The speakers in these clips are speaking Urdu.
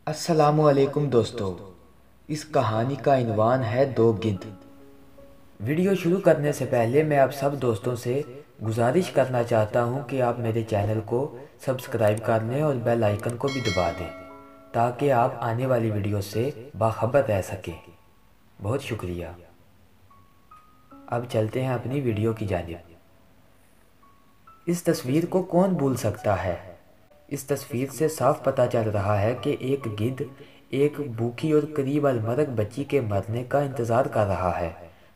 السلام علیکم دوستو، اس کہانی کا عنوان ہے دو گدھ۔ ویڈیو شروع کرنے سے پہلے میں آپ سب دوستوں سے گزارش کرنا چاہتا ہوں کہ آپ میرے چینل کو سبسکرائب کر لیں اور بیل آئیکن کو بھی دبا دیں تاکہ آپ آنے والی ویڈیو سے باخبر رہ سکیں۔ بہت شکریہ۔ اب چلتے ہیں اپنی ویڈیو کی جانب۔ اس تصویر کو کون بھول سکتا ہے؟ اس تصویر سے صاف پتہ چل رہا ہے کہ ایک گدھ ایک بھوکی اور قریب المرگ بچی کے مرنے کا انتظار کر رہا ہے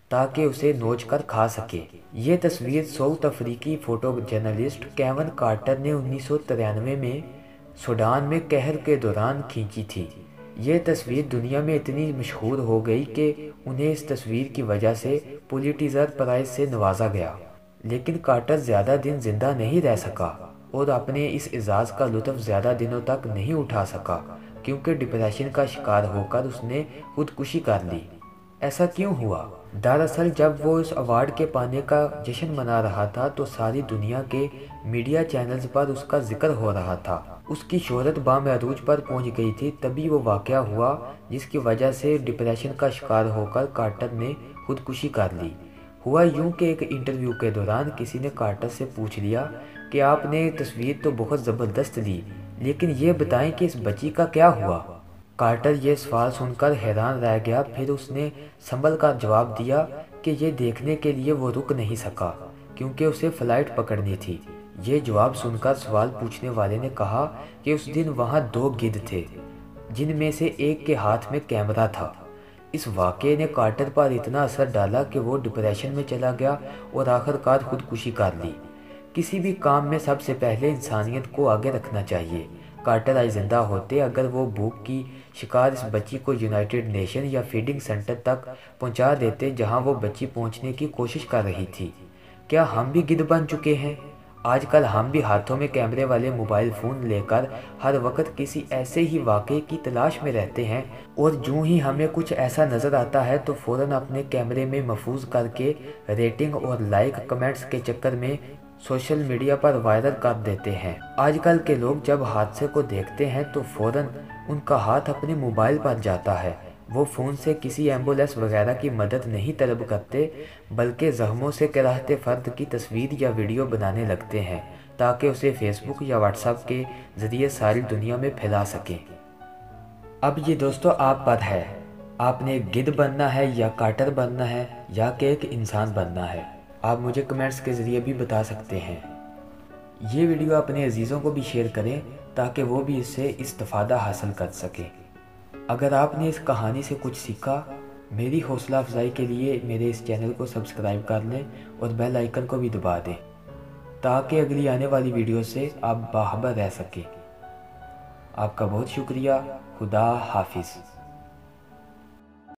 تاکہ اسے نوچ کر کھا سکے۔ یہ تصویر ساؤتھ افریقی فوٹو جرنلسٹ کیون کارٹر نے 1993 میں سوڈان میں قحط کے دوران کھینچی تھی۔ یہ تصویر دنیا میں اتنی مشہور ہو گئی کہ انہیں اس تصویر کی وجہ سے پولیٹزر پرائز سے نوازا گیا۔ لیکن کارٹر زیادہ دن زندہ نہیں رہ سکا اور اپنے اس اعزاز کا لطف زیادہ دنوں تک نہیں اٹھا سکا کیونکہ ڈپریشن کا شکار ہو کر اس نے خودکشی کر لی۔ ایسا کیوں ہوا؟ دراصل جب وہ اس ایوارڈ کے پانے کا جشن منا رہا تھا تو ساری دنیا کے میڈیا چینلز پر اس کا ذکر ہو رہا تھا۔ اس کی شہرت بامعروج پر پہنچ گئی تھی۔ تبھی وہ واقعہ ہوا جس کی وجہ سے ڈپریشن کا شکار ہو کر کارٹر نے خودکشی کر لی۔ ہوا یوں کہ ایک انٹرویو کے دوران کسی نے کارٹر سے پوچھ لیا کہ آپ نے تصویر تو بہت زبردست لی، لیکن یہ بتائیں کہ اس بچی کا کیا ہوا؟ کارٹر یہ سوال سن کر حیران رہ گیا۔ پھر اس نے سنبھل کر جواب دیا کہ یہ دیکھنے کے لیے وہ رک نہیں سکا کیونکہ اسے فلائٹ پکڑنی تھی۔ یہ جواب سن کر سوال پوچھنے والے نے کہا کہ اس دن وہاں دو گدھ تھے جن میں سے ایک کے ہاتھ میں کیمرہ تھا۔ اس واقعے نے کارٹر پر اتنا اثر ڈالا کہ وہ ڈپریشن میں چلا گیا اور آخرکار خودکشی کر لی۔ کسی بھی کام میں سب سے پہلے انسانیت کو آگے رکھنا چاہیے۔ کارٹر آج زندہ ہوتے اگر وہ بھوک کی شکار اس بچی کو یونائٹڈ نیشن یا فیڈنگ سینٹر تک پہنچا دیتے جہاں وہ بچی پہنچنے کی کوشش کر رہی تھی۔ کیا ہم بھی گدھ بن چکے ہیں؟ آج کل ہم بھی ہاتھوں میں کیمرے والے موبائل فون لے کر ہر وقت کسی ایسے ہی واقعے کی تلاش میں رہتے ہیں اور جو ہی ہمیں کچھ ایسا نظر آتا ہے تو فوراً اپنے کیمرے میں محفوظ کر کے ریٹنگ اور لائک کمنٹس کے چکر میں سوشل میڈیا پر وائرل کر دیتے ہیں۔ آج کل کے لوگ جب حادثے کو دیکھتے ہیں تو فوراً ان کا ہاتھ اپنے موبائل پر جاتا ہے۔ وہ فون سے کسی ایمبولینس وغیرہ کی مدد نہیں طلب کرتے بلکہ زخموں سے کراہتے فرد کی تصویر یا ویڈیو بنانے لگتے ہیں تاکہ اسے فیس بک یا واٹس ایپ کے ذریعے ساری دنیا میں پھیلا سکیں۔ اب یہ دوستو آپ پر ہے، آپ نے ایک گدھ بننا ہے یا کارٹر بننا ہے یا کہ ایک انسان بننا ہے؟ آپ مجھے کمنٹس کے ذریعے بھی بتا سکتے ہیں۔ یہ ویڈیو اپنے عزیزوں کو بھی شیئر کریں تاکہ وہ بھی اس سے استفادہ حاصل کر سکیں۔ اگر آپ نے اس کہانی سے کچھ سیکھا، میری حوصلہ افزائی کے لیے میرے اس چینل کو سبسکرائب کر لیں اور بیل آئیکن کو بھی دبا دیں تاکہ اگلی آنے والی ویڈیو سے آپ باخبر رہ سکیں۔ آپ کا بہت شکریہ۔ خدا حافظ۔